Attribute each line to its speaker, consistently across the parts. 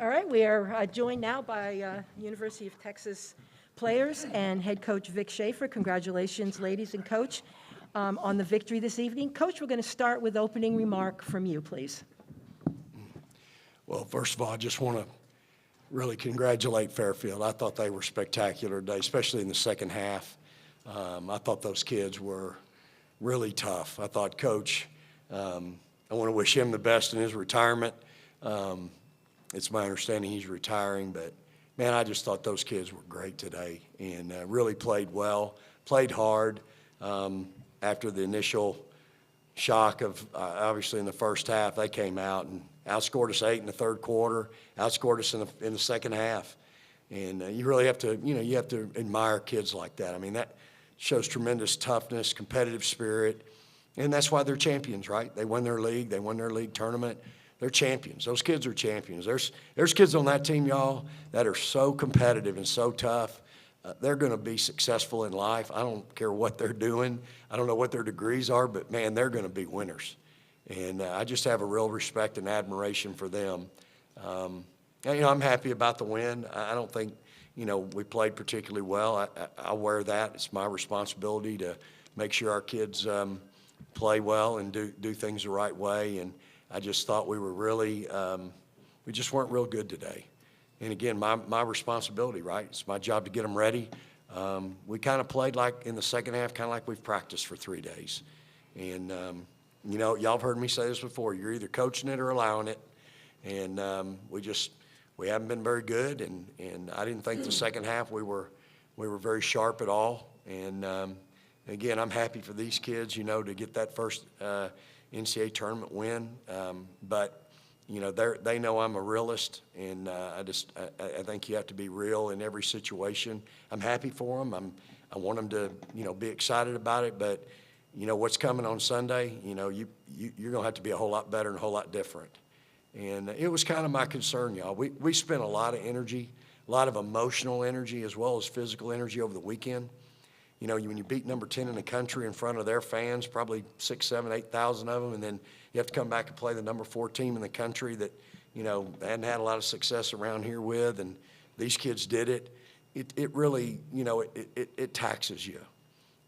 Speaker 1: All right, we are joined now by University of Texas players and head coach Vic Schaefer. Congratulations, ladies and coach, on the victory this evening. Coach, we're going to start with opening remark from you, please.
Speaker 2: Well, first of all, I just want to really congratulate Fairfield. I thought they were spectacular today, especially in the second half. I thought those kids were really tough. I thought Coach, I want to wish him the best in his retirement. It's my understanding he's retiring, but, man, I just thought those kids were great today and really played well, played hard. After the initial shock of, obviously, in the first half, they came out and outscored us 8 in the third quarter, outscored us in the second half. And you really have to, you have to admire kids like that. I mean, that shows tremendous toughness, competitive spirit, and that's why they're champions, right? They won their league. They won their league tournament. They're champions. Those kids are champions. There's kids on that team, y'all, that are so competitive and so tough. They're going to be successful in life. I don't care what they're doing. I don't know what their degrees are, but, man, they're going to be winners. And I just have a real respect and admiration for them. And, I'm happy about the win. I don't think, we played particularly well. I'll wear that. It's my responsibility to make sure our kids play well and do things the right way. And I just thought we were really we just weren't real good today. And, again, my responsibility, right? It's my job to get them ready. We kind of played like in the second half, kind of like we've practiced for 3 days. And, y'all have heard me say this before. You're either coaching it or allowing it. And we haven't been very good. And I didn't think the second half we were very sharp at all. And, again, I'm happy for these kids, to get that first NCAA tournament win. But, they know I'm a realist, and I think you have to be real in every situation. I'm happy for them. I want them to, be excited about it. But, what's coming on Sunday, you're going to have to be a whole lot better and a whole lot different. And it was kind of my concern, y'all. We spent a lot of energy, a lot of emotional energy as well as physical energy over the weekend. When you beat number 10 in the country in front of their fans, probably 6,000, 7,000, 8,000 of them, and then you have to come back and play the number 4 team in the country that, they hadn't had a lot of success around here with, and these kids did it. It really, it taxes you.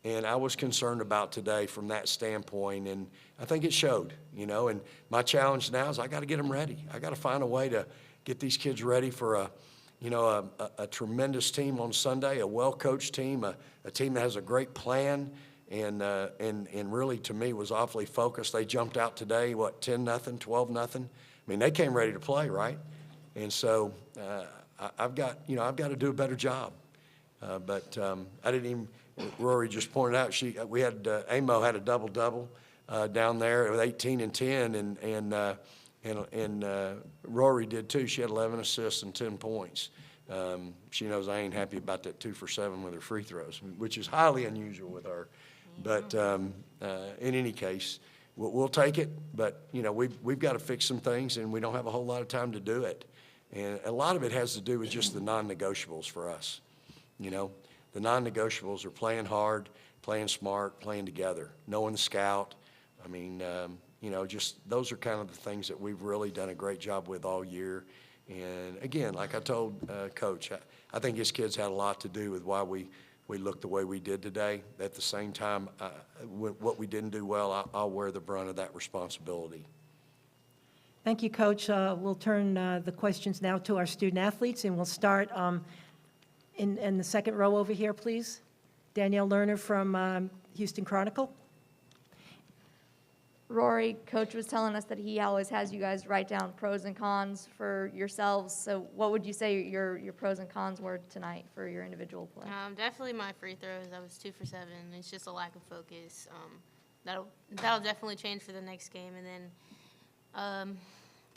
Speaker 2: And I was concerned about today from that standpoint, and I think it showed, And my challenge now is I got to get them ready. I got to find a way to get these kids ready for a tremendous team on Sunday, a well-coached team, a team that has a great plan, and really, to me, was awfully focused. They jumped out today, 10-0, 12-0. I mean, they came ready to play, right? And so I've got to do a better job. But I didn't even. Rory just pointed out we had Amo had a double-double down there with 18 and 10, and Rory did too. She had 11 assists and 10 points. She knows I ain't happy about that 2 for 7 with her free throws, which is highly unusual with her. But in any case, we'll take it. But we've got to fix some things, and we don't have a whole lot of time to do it. And a lot of it has to do with just the non-negotiables for us. The non-negotiables are playing hard, playing smart, playing together, knowing the scout. I mean, just those are kind of the things that we've really done a great job with all year. And, again, like I told Coach, I think his kids had a lot to do with why we looked the way we did today. At the same time, what we didn't do well, I'll wear the brunt of that responsibility.
Speaker 1: Thank you, Coach. We'll turn the questions now to our student athletes, and we'll start in the second row over here, please. Danielle Lerner from Houston Chronicle.
Speaker 3: Rory, Coach was telling us that he always has you guys write down pros and cons for yourselves. So what would you say your pros and cons were tonight for your individual play?
Speaker 4: Definitely my free throws. I was 2 for 7. It's just a lack of focus. That'll definitely change for the next game. And then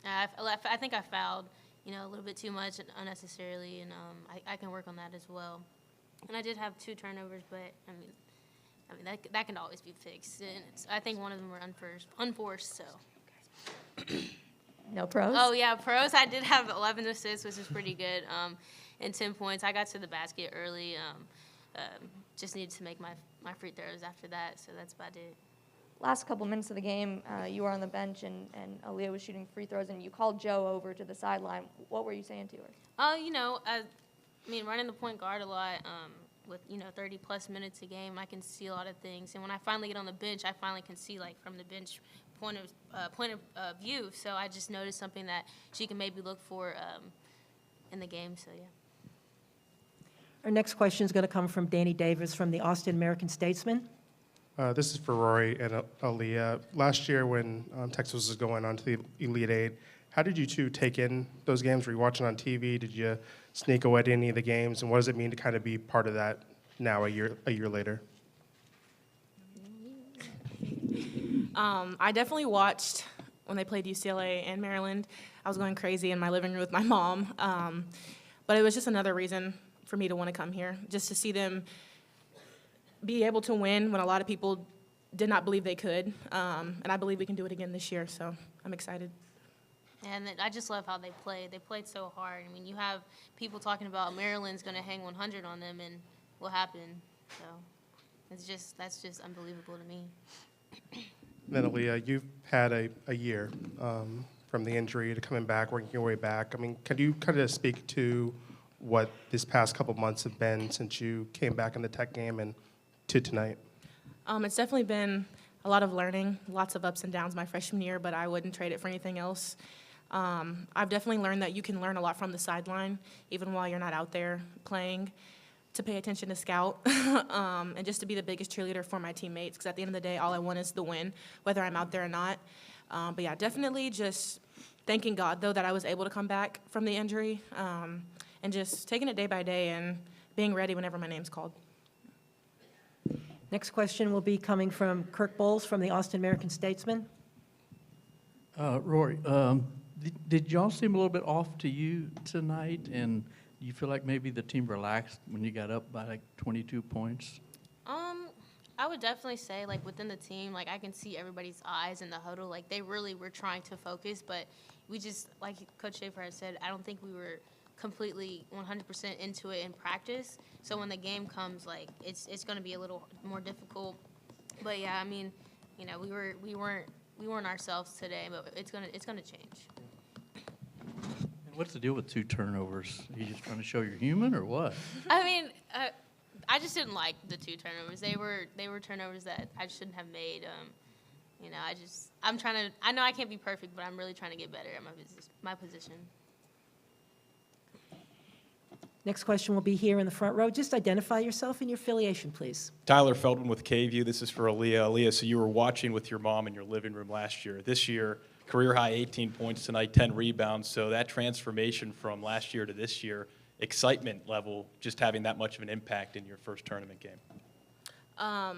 Speaker 4: I think I fouled, a little bit too much unnecessarily, and I can work on that as well. And I did have 2 turnovers, but I mean that can always be fixed. And I think one of them were unforced. So.
Speaker 3: No pros?
Speaker 4: Oh yeah, pros. I did have 11 assists, which is pretty good, and 10 points. I got to the basket early. Just needed to make my free throws after that, so that's about it.
Speaker 3: last couple minutes of the game, you were on the bench and Aaliyah was shooting free throws, and you called Joe over to the sideline. What were you saying to her?
Speaker 4: You know, I mean, running the point guard a lot, with, 30-plus minutes a game, I can see a lot of things. And when I finally get on the bench, I finally can see, like, from the bench point of view. So I just noticed something that she can maybe look for in the game. So, yeah.
Speaker 1: Our next question is going to come from Danny Davis from the Austin American-Statesman.
Speaker 5: This is for Rory and Aaliyah. Last year when Texas was going on to the Elite Eight, how did you two take in those games? Were you watching on TV? Did you sneak away to any of the games? And what does it mean to kind of be part of that now a year later?
Speaker 6: I definitely watched when they played UCLA and Maryland. I was going crazy in my living room with my mom. But it was just another reason for me to want to come here, just to see them be able to win when a lot of people did not believe they could. And I believe we can do it again this year, so I'm excited.
Speaker 4: And I just love how they played. They played so hard. I mean, you have people talking about Maryland's going to hang 100 on them, and what happened? So that's just unbelievable to me.
Speaker 5: Then Aaliyah, you've had a year from the injury to coming back, working your way back. I mean, could you kind of speak to what this past couple months have been since you came back in the Tech game and to tonight?
Speaker 6: It's definitely been a lot of learning, lots of ups and downs my freshman year, but I wouldn't trade it for anything else. I've definitely learned that you can learn a lot from the sideline, even while you're not out there playing, to pay attention to scout, and just to be the biggest cheerleader for my teammates, because at the end of the day, all I want is the win, whether I'm out there or not. But yeah, definitely just thanking God, though, that I was able to come back from the injury, and just taking it day by day and being ready whenever my name's called.
Speaker 1: Next question will be coming from Kirk Bowles from the Austin American-Statesman.
Speaker 7: Rory, did y'all seem a little bit off to you tonight? And do you feel like maybe the team relaxed when you got up by like 22 points?
Speaker 4: I would definitely say, like, within the team, like, I can see everybody's eyes in the huddle. Like, they really were trying to focus, but we just, like Coach Schaefer had said, I don't think we were completely 100% into it in practice. So when the game comes, like, it's going to be a little more difficult. But yeah, I mean, we weren't ourselves today, but it's gonna change.
Speaker 7: And what's the deal with 2 turnovers? Are you just trying to show you're human or what?
Speaker 4: I mean, I just didn't like the 2 turnovers. They were turnovers that I shouldn't have made. I know I can't be perfect, but I'm really trying to get better at my position.
Speaker 1: Next question will be here in the front row. Just identify yourself and your affiliation, please.
Speaker 8: Tyler Feldman with KView. This is for Aaliyah. Aaliyah, so you were watching with your mom in your living room last year. This year, career high 18 points tonight, 10 rebounds. So that transformation from last year to this year, excitement level, just having that much of an impact in your first tournament game.
Speaker 6: I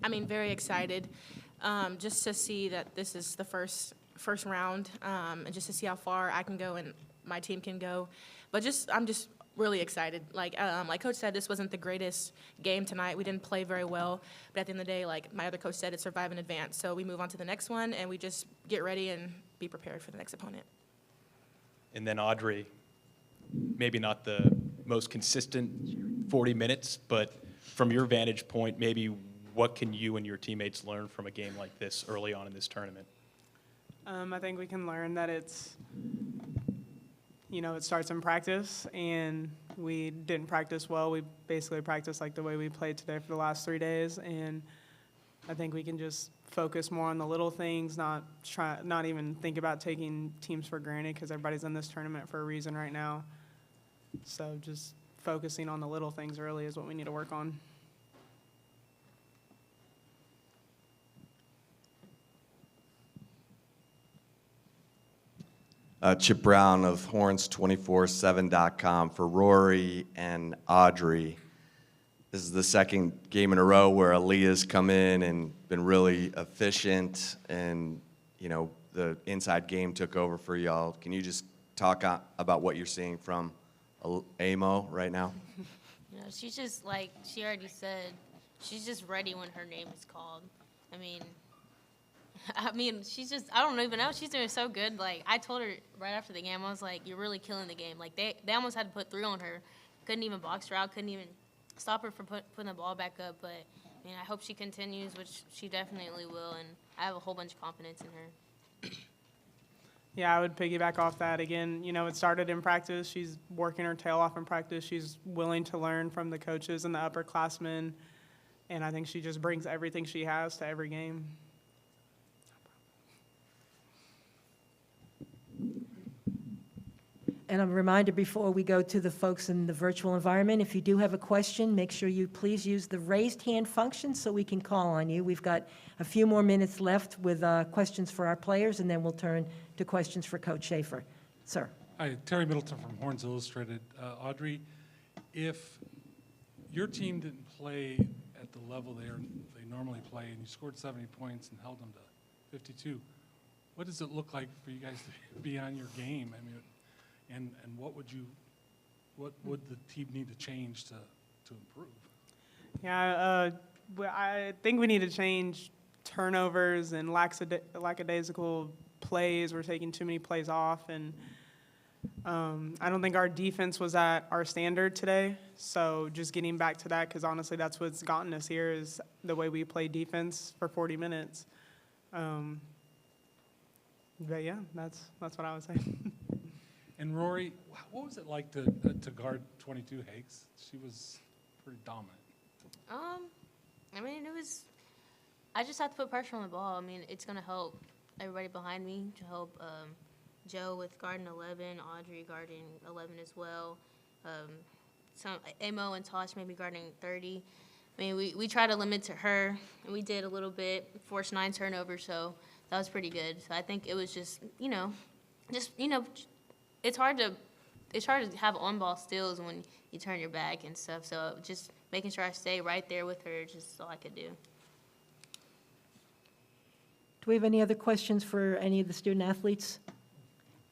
Speaker 6: mean, very excited, just to see that this is the first round, and just to see how far I can go and my team can go. But I'm just really excited. Like Coach said, this wasn't the greatest game tonight. We didn't play very well. But at the end of the day, like my other coach said, it's survive in advance. So we move on to the next one, and we just get ready and be prepared for the next opponent.
Speaker 8: And then Audrey, maybe not the most consistent 40 minutes, but from your vantage point, maybe what can you and your teammates learn from a game like this early on in this tournament?
Speaker 9: I think we can learn that it starts in practice, and we didn't practice well. We basically practiced like the way we played today for the last 3 days, and I think we can just focus more on the little things, not even think about taking teams for granted, because everybody's in this tournament for a reason right now. So just focusing on the little things early is what we need to work on.
Speaker 10: Chip Brown of Horns247.com for Rory and Audrey. This is the second game in a row where Aaliyah's come in and been really efficient, and the inside game took over for y'all. Can you just talk about what you're seeing from Amo right now?
Speaker 4: She's just, like she already said, she's just ready when her name is called. I mean, she's just, I don't even know. She's doing so good. Like, I told her right after the game, I was like, you're really killing the game. Like, they almost had to put 3 on her. Couldn't even box her out. Couldn't even stop her from putting the ball back up. But, mean, I hope she continues, which she definitely will, and I have a whole bunch of confidence in her.
Speaker 9: Yeah, I would piggyback off that again. You know, it started in practice. She's working her tail off in practice. She's willing to learn from the coaches and the upperclassmen, and I think she just brings everything she has to every game.
Speaker 1: And a reminder before we go to the folks in the virtual environment, if you do have a question, make sure you please use the raised hand function so we can call on you. We've got a few more minutes left with questions for our players, and then we'll turn to questions for Coach Schaefer. Sir.
Speaker 11: Hi, Terry Middleton from Horns Illustrated. Audrey, if your team didn't play at the level they normally play, and you scored 70 points and held them to 52, what does it look like for you guys to be on your game? I mean, and what would the team need to change to improve?
Speaker 9: Yeah, I think we need to change turnovers and lackadaisical plays. We're taking too many plays off, and I don't think our defense was at our standard today. So just getting back to that, because honestly, that's what's gotten us here is the way we play defense for 40 minutes. But yeah, that's what I would say.
Speaker 11: And Rory, what was it like to guard 22 Hakes? She was pretty dominant.
Speaker 4: I mean, I just have to put pressure on the ball. I mean, it's going to help everybody behind me, to help Joe with guarding 11, Audrey guarding 11 as well. Amo and Tosh maybe guarding 30. I mean, we try to limit to her, and we did a little bit, forced 9 turnovers, so that was pretty good. So I think it was just, it's hard to have on-ball steals when you turn your back and stuff. So just making sure I stay right there with her is just all I could do.
Speaker 1: Do we have any other questions for any of the student athletes?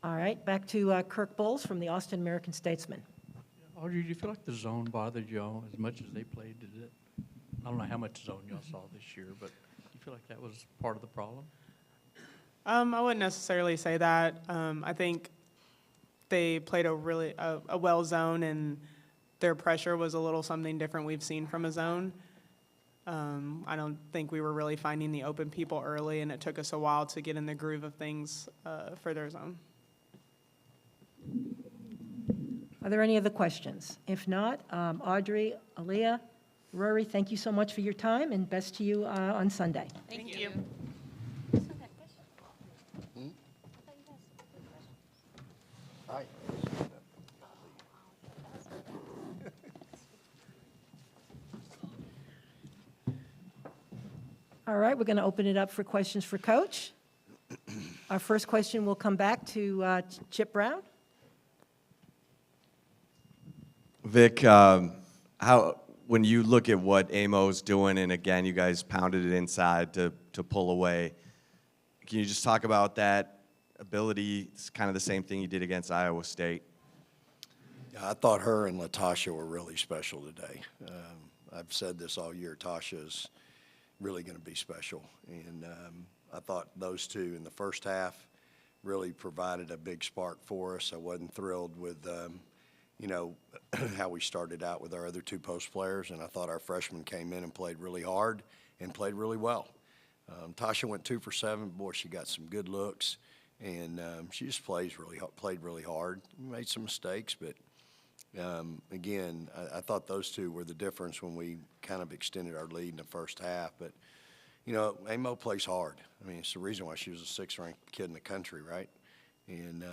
Speaker 1: All right, back to Kirk Bowles from the Austin American-Statesman.
Speaker 7: Audrey, do you feel like the zone bothered y'all as much as they played? Did it? I don't know how much zone y'all saw this year, but do you feel like that was part of the problem?
Speaker 9: I wouldn't necessarily say that. I think they played a well zone, and their pressure was a little something different we've seen from a zone. I don't think we were really finding the open people early, and it took us a while to get in the groove of things for their zone.
Speaker 1: Are there any other questions? If not, Audrey, Aaliyah, Rory, thank you so much for your time, and best to you on Sunday.
Speaker 4: Thank you.
Speaker 1: All right, we're going to open it up for questions for Coach. Our first question will come back to Chip Brown.
Speaker 10: Vic, when you look at what Amo's doing, and again, you guys pounded it inside to pull away, can you just talk about that ability? It's kind of the same thing you did against Iowa State.
Speaker 2: Yeah, I thought her and Latasha were really special today. I've said this all year. Tasha's really going to be special. And I thought those two in the first half really provided a big spark for us. I wasn't thrilled with, how we started out with our other 2 post players, and I thought our freshmen came in and played really hard and played really well. Tasha went 2 for 7. Boy, she got some good looks, and she just played really hard. Made some mistakes, but again, I thought those 2 were the difference when we kind of extended our lead in the first half. But, Amo plays hard. I mean, it's the reason why she was the 6th-ranked kid in the country, right? And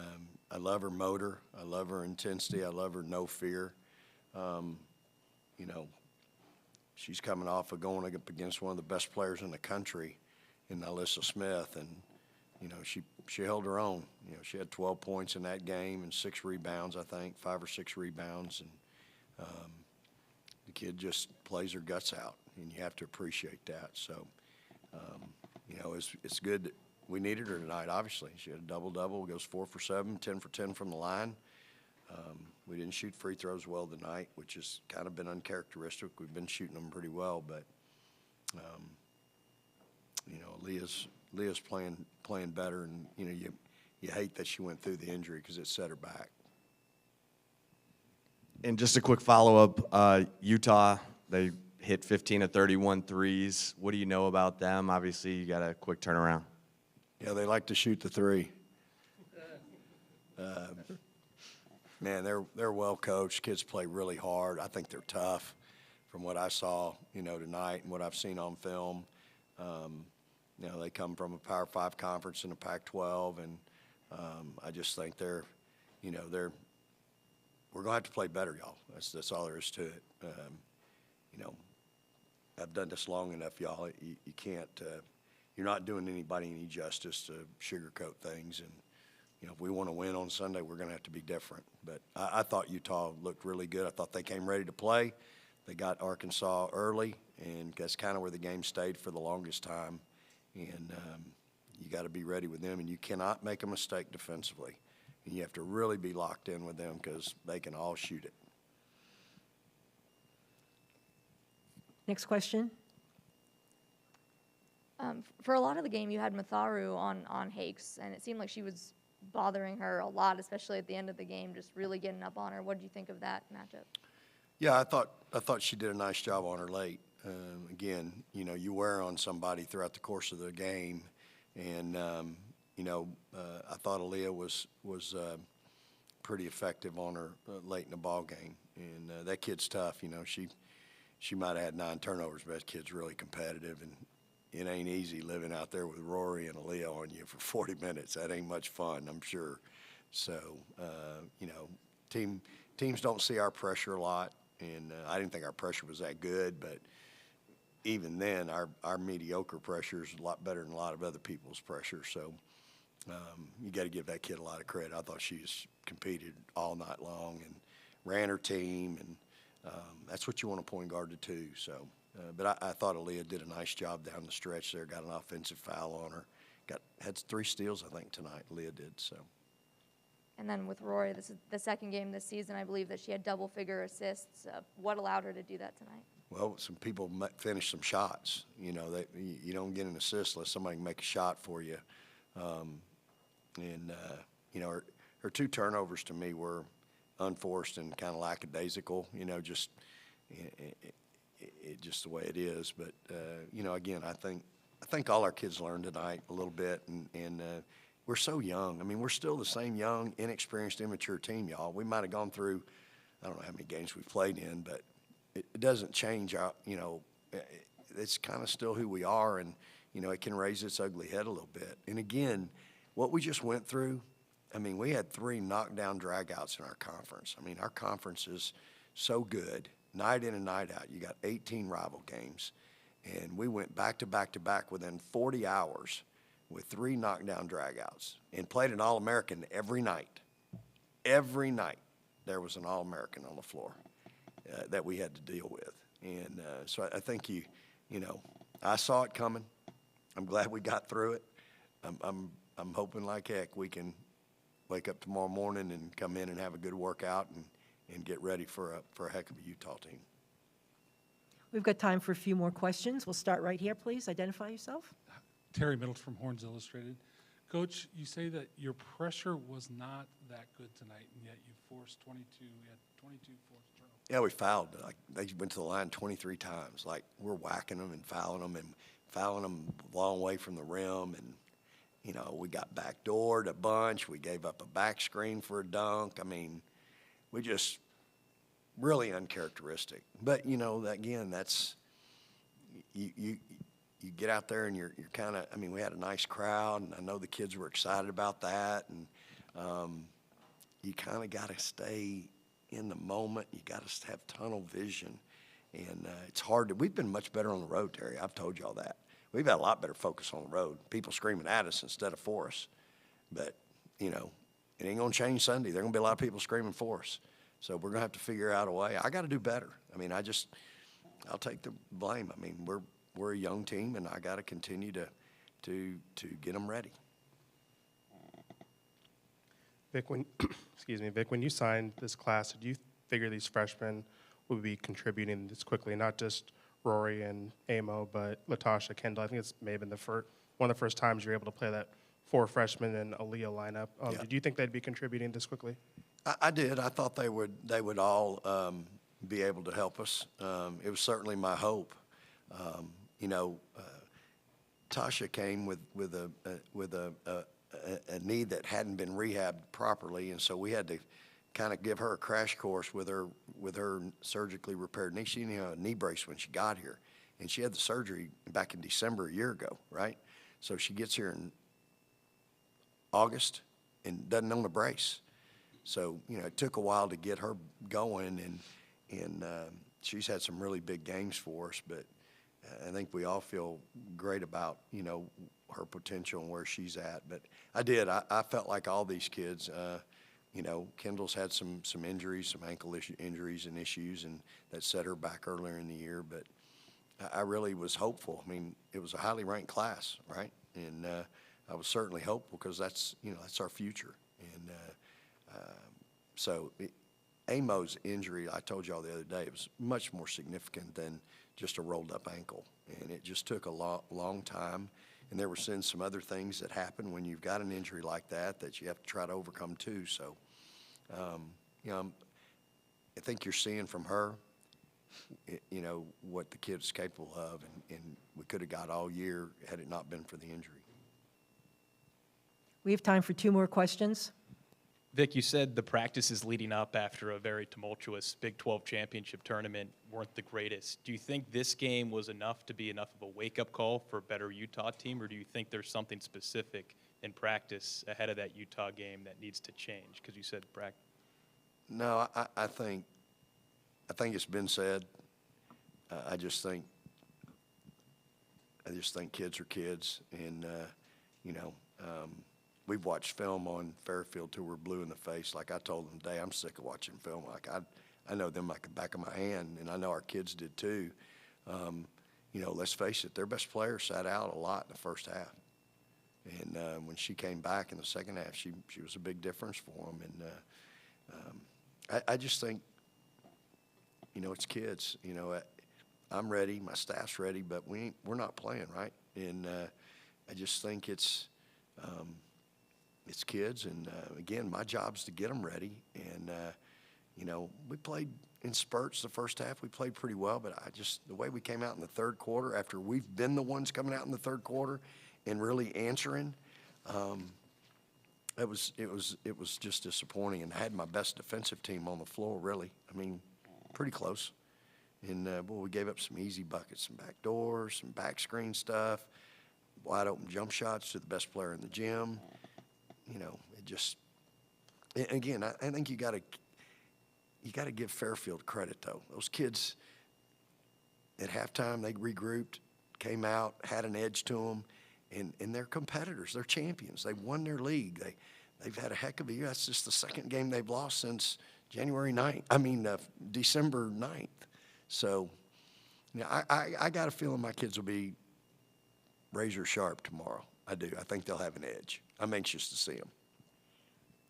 Speaker 2: I love her motor. I love her intensity. I love her no fear. She's coming off of going up against one of the best players in the country in Alyssa Smith, and, she held her own. She had 12 points in that game and 6 rebounds, I think, 5 or 6 rebounds. And the kid just plays her guts out, and you have to appreciate that. So, it's good that we needed her tonight, obviously. She had a double-double, goes 4 for 7, 10 for 10 from the line. We didn't shoot free throws well tonight, which has kind of been uncharacteristic. We've been shooting them pretty well, but, Leah's playing better, and, you hate that she went through the injury because it set her back.
Speaker 10: And just a quick follow-up, Utah, they hit 15 of 31 threes. What do you know about them? Obviously, you got a quick turnaround.
Speaker 2: Yeah, they like to shoot the three. Man, they're well coached. Kids play really hard. I think they're tough from what I saw, tonight and what I've seen on film. They come from a Power 5 conference and a Pac-12, and I just think we're going to have to play better, y'all. That's all there is to it. I've done this long enough, y'all. You can't, you're not doing anybody any justice to sugarcoat things. And, if we want to win on Sunday, we're going to have to be different. But I thought Utah looked really good. I thought they came ready to play. They got Arkansas early, and that's kind of where the game stayed for the longest time. And you got to be ready with them, and you cannot make a mistake defensively. And you have to really be locked in with them because they can all shoot it.
Speaker 1: Next question.
Speaker 3: For a lot of the game, you had Matharu on Hakes, and it seemed like she was bothering her a lot, especially at the end of the game, just really getting up on her. What did you think of that matchup?
Speaker 2: Yeah, I thought she did a nice job on her late. Again, you wear on somebody throughout the course of the game, and I thought Aaliyah was pretty effective on her late in the ball game. And that kid's tough. She might have had 9 turnovers, but that kid's really competitive, and it ain't easy living out there with Rory and Aaliyah on you for 40 minutes. That ain't much fun, I'm sure. So, teams don't see our pressure a lot, and I didn't think our pressure was that good, but even then, our mediocre pressure is a lot better than a lot of other people's pressure. So you got to give that kid a lot of credit. I thought she just competed all night long and ran her team, and that's what you want a point guard to do. So, but I thought Aaliyah did a nice job down the stretch there. Got an offensive foul on her. Had 3 steals, I think, tonight. Aaliyah did so.
Speaker 3: And then with Rory, this is the second game this season, I believe, that she had double-figure assists. What allowed her to do that tonight? Well,
Speaker 2: some people finish some shots. You don't get an assist unless somebody can make a shot for you. Her 2 turnovers to me were unforced and kind of lackadaisical. Just just the way it is. But again, I think all our kids learned tonight a little bit, and we're so young. I mean, we're still the same young, inexperienced, immature team, y'all. We might have gone through, I don't know how many games we've played in, but it doesn't change our, it's kind of still who we are, and, it can raise its ugly head a little bit. And again, what we just went through, I mean, we had 3 knockdown dragouts in our conference. I mean, our conference is so good, night in and night out. You got 18 rival games, and we went back to back to back within 40 hours with 3 knockdown dragouts and played an All-American every night. Every night there was an All-American on the floor that we had to deal with. And so I think I saw it coming. I'm glad we got through it. I'm hoping like heck we can wake up tomorrow morning and come in and have a good workout and get ready for a heck of a Utah team.
Speaker 1: We've got time for a few more questions. We'll start right here, please. Identify yourself.
Speaker 11: Terry Middleton from Horns Illustrated. Coach, you say that your pressure was not that good tonight, and yet you forced 22. You had 22 forced turnovers.
Speaker 2: Yeah, we fouled. They went to the line 23 times. We're whacking them and fouling them a long way from the rim. And, we got backdoored a bunch. We gave up a back screen for a dunk. I mean, we just really uncharacteristic. But, again, that's you get out there and you're kind of, we had a nice crowd, and I know the kids were excited about that. And you kind of got to stay in the moment. You got to have tunnel vision. And it's hard we've been much better on the road, Terry. I've told you all that. We've had a lot better focus on the road. People screaming at us instead of for us. But, it ain't going to change Sunday. There are going to be a lot of people screaming for us. So we're going to have to figure out a way. I got to do better. I'll take the blame. We're a young team, and I got to continue to get them ready.
Speaker 5: Vic, when you signed this class, did you figure these freshmen would be contributing this quickly? Not just Rory and Amo, but Latasha, Kendall. I think it's maybe been one of the first times you're able to play that 4 freshmen and Aaliyah lineup. Did you think they'd be contributing this quickly?
Speaker 2: I did. I thought they would all be able to help us. It was certainly my hope. You know, Tasha came with a knee that hadn't been rehabbed properly, and so we had to kind of give her a crash course with her surgically repaired knee. She didn't have a knee brace when she got here, and she had the surgery back in December a year ago, right? So she gets here in August and doesn't own a brace. So, you know, it took a while to get her going, and she's had some really big games for us, but I think we all feel great about, you know, her potential and where she's at. But I felt like all these kids, you know, Kendall's had some injuries, some ankle injuries and issues, and that set her back earlier in the year. But I really was hopeful. I mean, it was a highly ranked class, right? And I was certainly hopeful because that's, you know, that's our future. And so Amo's injury, I told y'all the other day, it was much more significant than just a rolled up ankle. And it just took a long time. And there were some other things that happen when you've got an injury like that you have to try to overcome too. So, you know, I think you're seeing from her, you know, what the kid's capable of, and we could have got all year had it not been for the injury.
Speaker 1: We have time for 2 more questions.
Speaker 8: Vic, you said the practices leading up after a very tumultuous Big 12 championship tournament weren't the greatest. Do you think this game was enough to be enough of a wake-up call for a better Utah team, or do you think there's something specific in practice ahead of that Utah game that needs to change? Because you said practice.
Speaker 2: No, I think it's been said. I just think kids are kids, and you know, we've watched film on Fairfield till we're blue in the face. Like I told them today, I'm sick of watching film. Like I know them like the back of my hand, and I know our kids did too. You know, let's face it, their best player sat out a lot in the first half. And when she came back in the second half, she was a big difference for them. And I just think, you know, it's kids. You know, I'm ready, my staff's ready, but we're not playing, right? And I just think it's kids, and again, my job's to get them ready. And you know, we played in spurts the first half. We played pretty well, but the way we came out in the third quarter, after we've been the ones coming out in the third quarter and really answering, it was just disappointing. And I had my best defensive team on the floor, really. I mean, pretty close. And boy, we gave up some easy buckets, some back doors, some back screen stuff, wide open jump shots to the best player in the gym. You know, it just, again, I think you got to give Fairfield credit, though. Those kids, at halftime, they regrouped, came out, had an edge to them, and they're competitors. They're champions. They've won their league. They've had a heck of a year. That's just the second game they've lost since December 9th. So, you know, I got a feeling my kids will be razor sharp tomorrow. I do. I think they'll have an edge. I'm anxious to see them.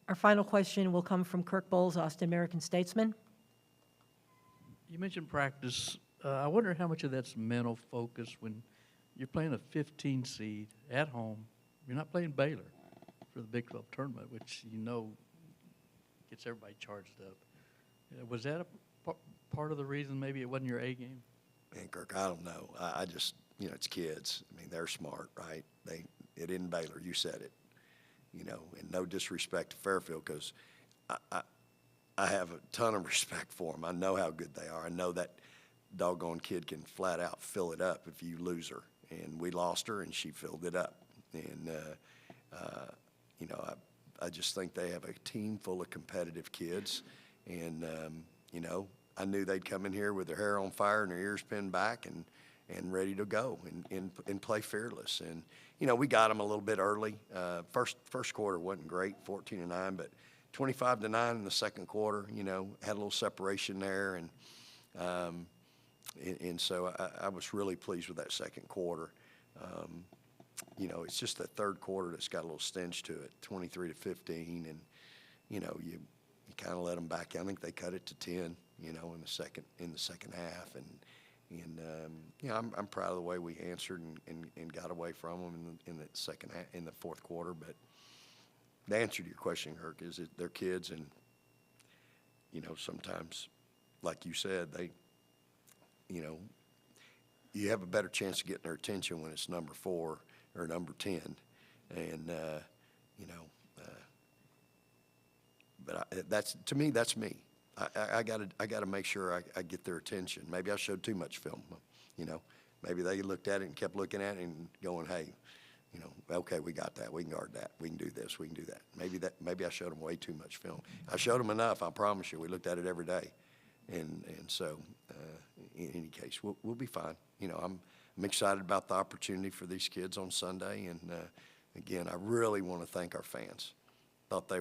Speaker 1: Our final question will come from Kirk Bowles, Austin American-Statesman.
Speaker 7: You mentioned practice. I wonder how much of that's mental focus when you're playing a 15 seed at home. You're not playing Baylor for the Big 12 tournament, which you know gets everybody charged up. Was that a part of the reason maybe it wasn't your A game?
Speaker 2: Man, Kirk, I don't know. I just, you know, it's kids. I mean, they're smart, right? It isn't Baylor. You said it. You know, and no disrespect to Fairfield, because I have a ton of respect for them. I know how good they are. I know that doggone kid can flat out fill it up if you lose her. And we lost her, and she filled it up. And, you know, I just think they have a team full of competitive kids. And, you know, I knew they'd come in here with their hair on fire and their ears pinned back and ready to go and play fearless. And, you know, we got them a little bit early. First quarter wasn't great, 14-9, but 25-9 in the second quarter, you know, had a little separation there. And so I was really pleased with that second quarter. You know, it's just that third quarter that's got a little stench to it, 23-15, and you know, you kind of let them back. I think they cut it to 10, you know, in the second half, and you know, I'm proud of the way we answered and got away from them in the second half, in the fourth quarter. But the answer to your question, Kirk, is that they're kids, and you know, sometimes like you said, you have a better chance of getting their attention when it's number 4 or number 10. And, but to me, that's me. I gotta make sure I get their attention. Maybe I showed too much film, Maybe they looked at it and kept looking at it and going, hey, okay, we got that. We can guard that. We can do this. We can do that. Maybe I showed them way too much film. I showed them enough. I promise you. We looked at it every day, and so in any case, we'll be fine. I'm excited about the opportunity for these kids on Sunday, and again, I really want to thank our fans. Thought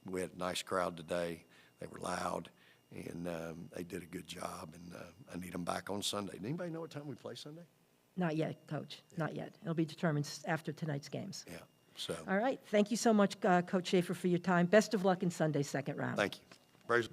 Speaker 2: we had a nice crowd today. They were loud, and they did a good job. And I need them back on Sunday. Does anybody know what time we play Sunday?
Speaker 1: Not yet, Coach, not yet. It'll be determined after tonight's games.
Speaker 2: Yeah. So
Speaker 1: All right, thank you so much, Coach Schaefer, for your time. Best of luck in Sunday's second round.
Speaker 2: thank you. Praise.